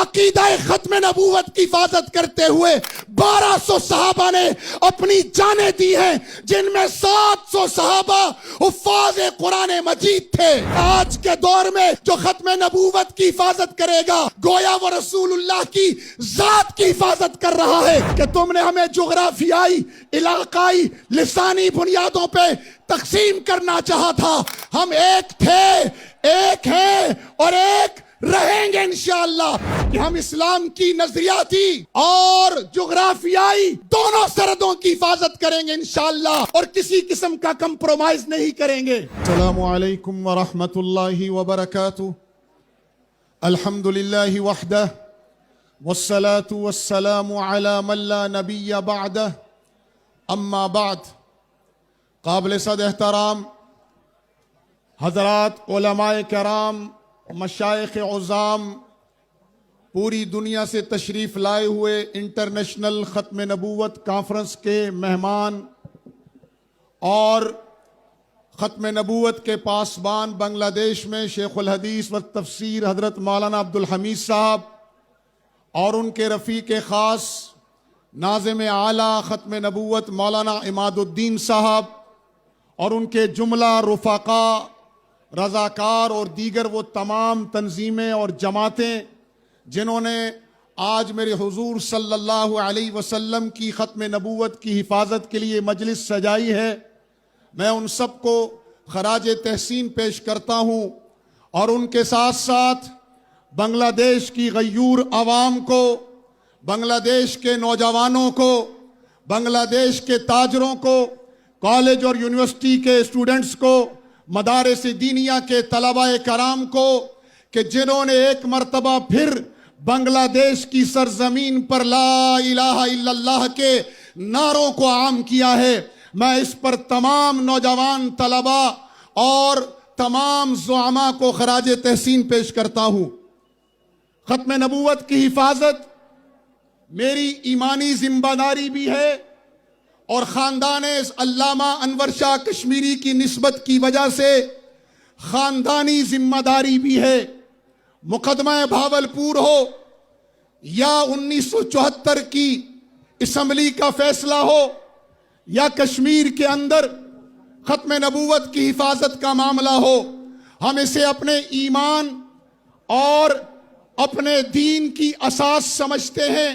عقیدہ ختم نبوت کی حفاظت کرتے ہوئے 1200 صحابہ نے اپنی جانیں دی ہیں، جن میں 700 صحابہ حفاظ قرآن مجید تھے۔ آج کے دور میں جو ختم نبوت کی حفاظت کرے گا گویا وہ رسول اللہ کی ذات کی حفاظت کر رہا ہے کہ تم نے ہمیں جغرافیائی، علاقائی، لسانی بنیادوں پہ تقسیم کرنا چاہا تھا۔ ہم ایک تھے، ایک ہیں اور ایک رہیں گے انشاءاللہ، کہ ہم اسلام کی نظریاتی اور جغرافیائی دونوں سرحدوں کی حفاظت کریں گے انشاءاللہ، اور کسی قسم کا کمپرومائز نہیں کریں گے۔ السلام علیکم ورحمۃ اللہ وبرکاتہ۔ الحمدللہ وحدہ والصلاة والسلام علی من لا نبی بعدہ، اما بعد۔ قابل صد احترام حضرات علماء کرام، مشائخ عظام، پوری دنیا سے تشریف لائے ہوئے انٹرنیشنل ختم نبوت کانفرنس کے مہمان اور ختم نبوت کے پاسبان بنگلہ دیش میں شیخ الحدیث و تفسیر حضرت مولانا عبدالحمید صاحب اور ان کے رفیق خاص ناظم اعلیٰ ختم نبوت مولانا عماد الدین صاحب اور ان کے جملہ رفقا، رضاکار اور دیگر وہ تمام تنظیمیں اور جماعتیں جنہوں نے آج میرے حضور صلی اللہ علیہ وسلم کی ختم نبوت کی حفاظت کے لیے مجلس سجائی ہے، میں ان سب کو خراج تحسین پیش کرتا ہوں، اور ان کے ساتھ ساتھ بنگلہ دیش کی غیور عوام کو، بنگلہ دیش کے نوجوانوں کو، بنگلہ دیش کے تاجروں کو، کالج اور یونیورسٹی کے اسٹوڈنٹس کو، مدارس دینیہ کے طلباء کرام کو، کہ جنہوں نے ایک مرتبہ پھر بنگلہ دیش کی سرزمین پر لا الہ الا اللہ کے نعروں کو عام کیا ہے۔ میں اس پر تمام نوجوان طلباء اور تمام زعماء کو خراج تحسین پیش کرتا ہوں۔ ختم نبوت کی حفاظت میری ایمانی ذمہ داری بھی ہے، اور خاندان علامہ انور شاہ کشمیری کی نسبت کی وجہ سے خاندانی ذمہ داری بھی ہے۔ مقدمہ بھاولپور ہو یا 1974 کی اسمبلی کا فیصلہ ہو یا کشمیر کے اندر ختم نبوت کی حفاظت کا معاملہ ہو، ہم اسے اپنے ایمان اور اپنے دین کی اساس سمجھتے ہیں۔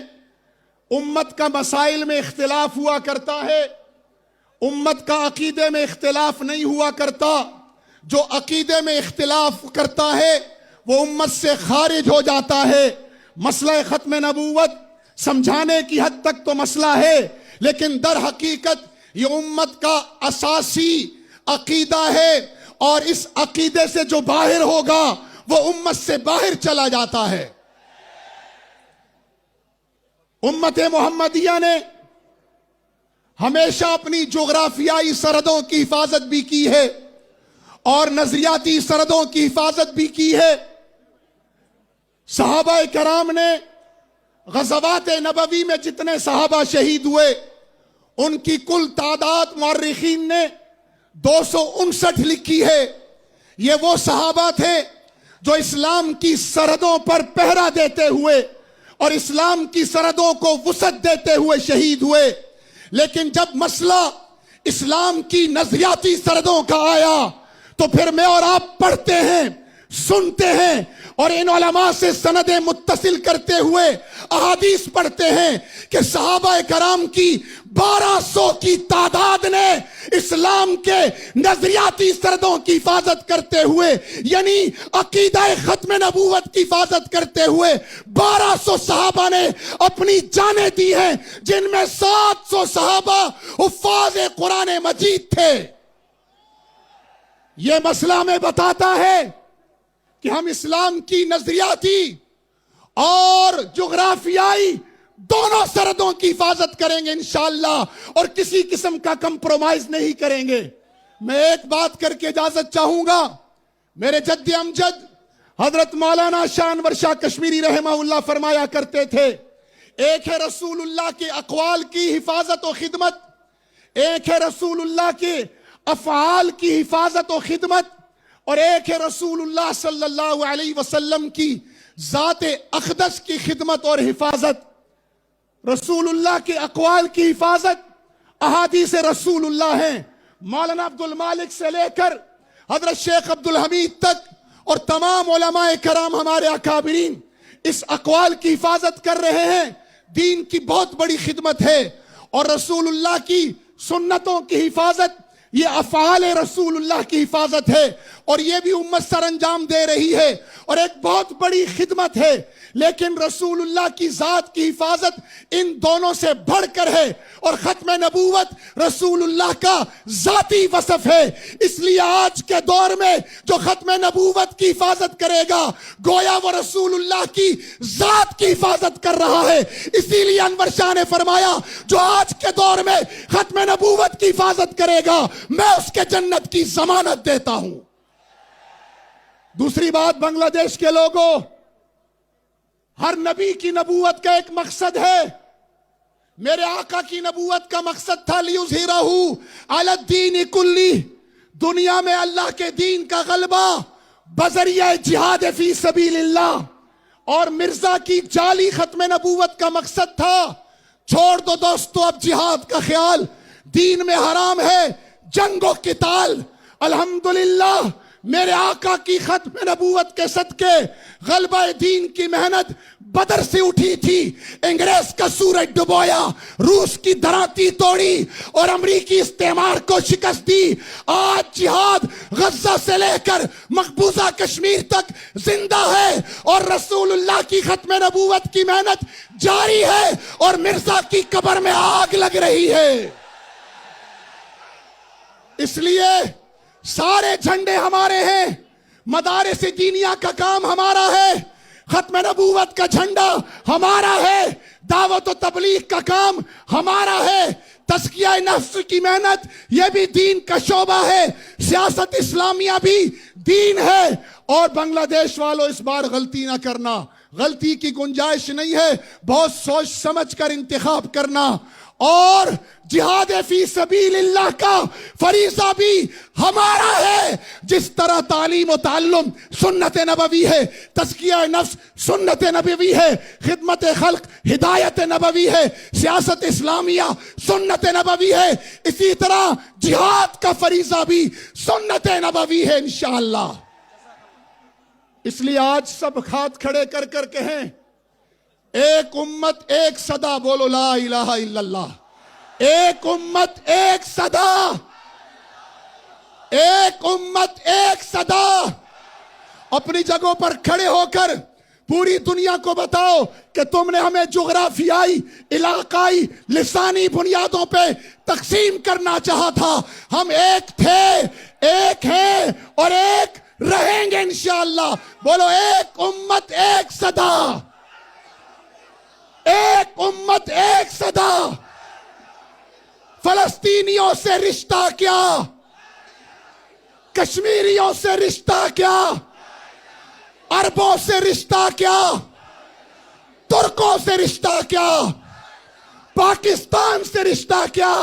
امت کا مسائل میں اختلاف ہوا کرتا ہے، امت کا عقیدے میں اختلاف نہیں ہوا کرتا۔ جو عقیدے میں اختلاف کرتا ہے وہ امت سے خارج ہو جاتا ہے۔ مسئلہ ختم نبوت سمجھانے کی حد تک تو مسئلہ ہے، لیکن در حقیقت یہ امت کا اساسی عقیدہ ہے، اور اس عقیدے سے جو باہر ہوگا وہ امت سے باہر چلا جاتا ہے۔ امت محمدیہ نے ہمیشہ اپنی جغرافیائی سرحدوں کی حفاظت بھی کی ہے اور نظریاتی سرحدوں کی حفاظت بھی کی ہے۔ صحابہ کرام نے غزوات نبوی میں جتنے صحابہ شہید ہوئے ان کی کل تعداد مورخین نے 259 لکھی ہے۔ یہ وہ صحابہ تھے جو اسلام کی سرحدوں پر پہرا دیتے ہوئے اور اسلام کی سرحدوں کو وسعت دیتے ہوئے شہید ہوئے، لیکن جب مسئلہ اسلام کی نظریاتی سرحدوں کا آیا تو پھر میں اور آپ پڑھتے ہیں، سنتے ہیں، اور ان علماء سے سندیں متصل کرتے ہوئے احادیث پڑھتے ہیں کہ صحابہ کرام کی 1200 کی تعداد نے اسلام کے نظریاتی سرحدوں کی حفاظت کرتے ہوئے، یعنی عقیدہ ختم نبوت کی حفاظت کرتے ہوئے 1200 صحابہ نے اپنی جانیں دی ہیں، جن میں 700 صحابہ حفاظ قرآن مجید تھے۔ یہ مسئلہ ہمیں بتاتا ہے کہ ہم اسلام کی نظریاتی اور جغرافیائی دونوں سرحدوں کی حفاظت کریں گے انشاءاللہ، اور کسی قسم کا کمپرومائز نہیں کریں گے۔ میں ایک بات کر کے اجازت چاہوں گا۔ میرے جد امجد حضرت مولانا شاہ انور شاہ کشمیری رحمہ اللہ فرمایا کرتے تھے، ایک ہے رسول اللہ کے اقوال کی حفاظت و خدمت، ایک ہے رسول اللہ کے افعال کی حفاظت و خدمت، اور ایک ہے رسول اللہ صلی اللہ علیہ وسلم کی ذات اقدس کی خدمت اور حفاظت، رسول اللہ کے اقوال کی حفاظت احادیث رسول اللہ ہیں۔ مولانا عبد المالک سے لے کر حضرت شیخ عبد الحمید تک اور تمام علماء کرام ہمارے اکابرین اس اقوال کی حفاظت کر رہے ہیں۔ دین کی بہت بڑی خدمت ہے، اور رسول اللہ کی سنتوں کی حفاظت یہ افعال رسول اللہ کی حفاظت ہے، اور یہ بھی امت سر انجام دے رہی ہے، اور ایک بہت بڑی خدمت ہے۔ لیکن رسول اللہ کی ذات کی حفاظت ان دونوں سے بڑھ کر ہے، اور ختم نبوت رسول اللہ کا ذاتی وصف ہے۔ اس لیے آج کے دور میں جو ختم نبوت کی حفاظت کرے گا گویا وہ رسول اللہ کی ذات کی حفاظت کر رہا ہے۔ اسی لیے انور شاہ نے فرمایا جو آج کے دور میں ختم نبوت کی حفاظت کرے گا میں اس کے جنت کی ضمانت دیتا ہوں۔ دوسری بات، بنگلہ دیش کے لوگوں، ہر نبی کی نبوت کا ایک مقصد ہے۔ میرے آقا کی نبوت کا مقصد تھا لِيُظْهِرَهُ عَلَى الدِّينِ كُلِّهِ، دنیا میں اللہ کے دین کا غلبہ بذریعہ جہاد فی سبیل اللہ۔ اور مرزا کی جعلی ختم نبوت کا مقصد تھا، چھوڑ دو دوستو اب جہاد کا خیال، دین میں حرام ہے جنگ و قتال۔ الحمدللہ میرے آقا کی ختم نبوت کے صدقے غلبہ دین کی محنت بدر سے اٹھی تھی، انگریز کا سورج ڈبویا، روس کی دھراتی توڑی اور امریکی استعمار کو شکست دی۔ آج جہاد غزہ سے لے کر مقبوضہ کشمیر تک زندہ ہے، اور رسول اللہ کی ختم نبوت کی محنت جاری ہے، اور مرزا کی قبر میں آگ لگ رہی ہے۔ اس لیے سارے جھنڈے ہمارے ہیں، مدارس دینیہ کا کام ہمارا ہے، ختم نبوت کا جھنڈا ہمارا ہے، دعوت و تبلیغ کا کام ہمارا ہے، تزکیہ نفس کی محنت یہ بھی دین کا شعبہ ہے، سیاست اسلامیہ بھی دین ہے۔ اور بنگلہ دیش والوں اس بار غلطی نہ کرنا، غلطی کی گنجائش نہیں ہے، بہت سوچ سمجھ کر انتخاب کرنا۔ اور جہاد فی سبیل اللہ کا فریضہ بھی ہمارا ہے، جس طرح تعلیم و تعلم سنت نبوی ہے، تزکیہ نفس سنت نبوی ہے، خدمت خلق ہدایت نبوی ہے، سیاست اسلامیہ سنت نبوی ہے، اسی طرح جہاد کا فریضہ بھی سنت نبوی ہے انشاءاللہ۔ اس لیے آج سب ہاتھ کھڑے کر کر کہیں ایک امت ایک صدا، بولو لا الہ الا اللہ۔ ایک امت ایک صدا، ایک امت ایک صدا۔ اپنی جگہوں پر کھڑے ہو کر پوری دنیا کو بتاؤ کہ تم نے ہمیں جغرافیائی، علاقائی، لسانی بنیادوں پہ تقسیم کرنا چاہا تھا، ہم ایک تھے، ایک ہیں اور ایک رہیں گے انشاءاللہ۔ بولو ایک امت ایک صدا، ایک امت ایک صدا۔ فلسطینیوں سے رشتہ کیا، کشمیریوں سے رشتہ کیا، عربوں سے رشتہ کیا، ترکوں سے رشتہ کیا، پاکستان سے رشتہ کیا،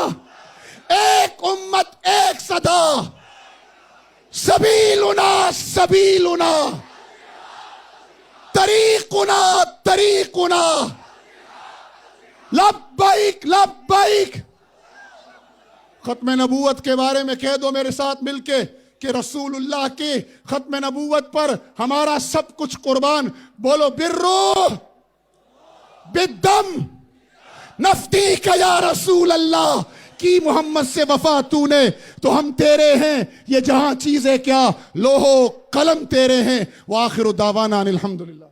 ایک امت ایک صدا۔ سبیلنا سبیلنا، طریقنا طریقنا، لبیک لبیک۔ ختم نبوت کے بارے میں کہہ دو میرے ساتھ مل کے کہ رسول اللہ کے ختم نبوت پر ہمارا سب کچھ قربان۔ بولو بالروح بالدم نفدیک یا رسول اللہ، کی محمد سے وفا تو نے تو ہم تیرے ہیں، یہ جہاں چیزیں کیا لوہو قلم تیرے ہیں۔ وآخر دعوانا الحمدللہ۔